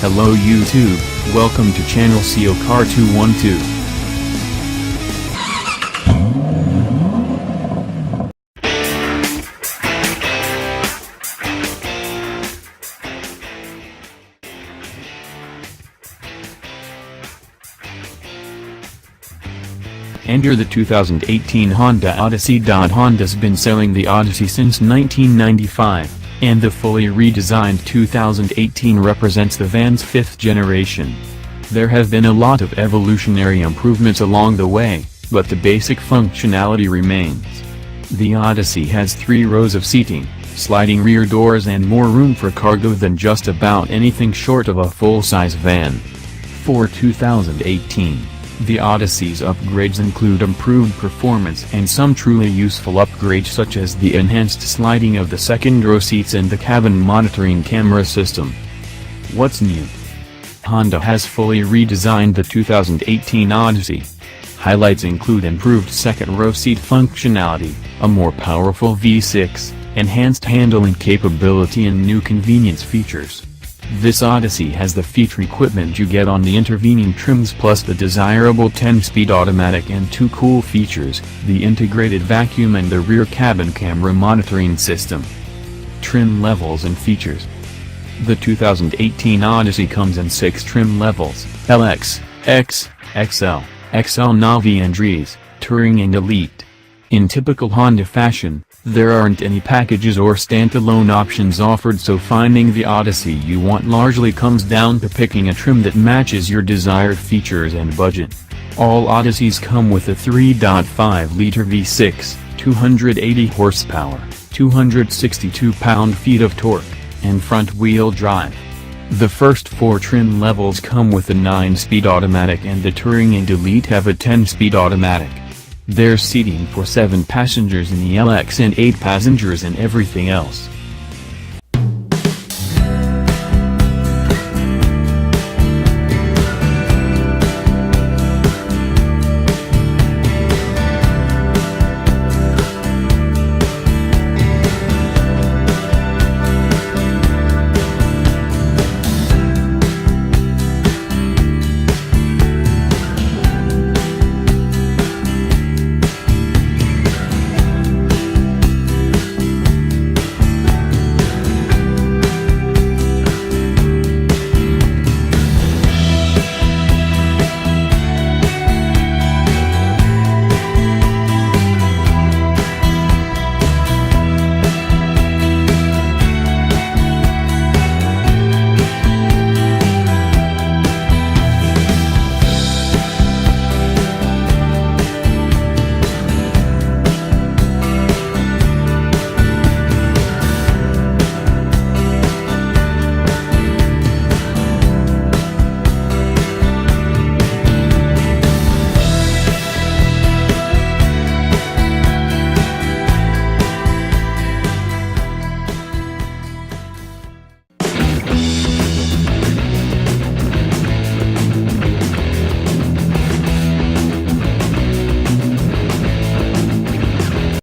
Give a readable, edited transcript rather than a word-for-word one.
Hello YouTube, welcome to channel Seal Car 212. Enter the 2018 Honda Odyssey. Honda's been selling the Odyssey since 1995, and the fully redesigned 2018 represents the van's fifth generation. There have been a lot of evolutionary improvements along the way, but the basic functionality remains. The Odyssey has 3 rows of seating, sliding rear doors and more room for cargo than just about anything short of a full-size van. For 2018, the Odyssey's upgrades include improved performance and some truly useful upgrades such as the enhanced sliding of the second-row seats and the cabin monitoring camera system. What's new? Honda has fully redesigned the 2018 Odyssey. Highlights include improved second-row seat functionality, a more powerful V6, enhanced handling capability and new convenience features. This Odyssey has the feature equipment you get on the intervening trims plus the desirable 10-speed automatic and 2 cool features, the integrated vacuum and the rear cabin camera monitoring system. Trim levels and features. The 2018 Odyssey comes in 6 trim levels: LX, X, XL, XL Navi and Res, Touring and Elite. In typical Honda fashion, there aren't any packages or standalone options offered, so finding the Odyssey you want largely comes down to picking a trim that matches your desired features and budget. All Odysseys come with a 3.5-liter V6, 280 horsepower, 262 pound-feet of torque, and front-wheel drive. The first 4 trim levels come with a 9-speed automatic and the Touring and Elite have a 10-speed automatic. There's seating for 7 passengers in the LX and 8 passengers in everything else.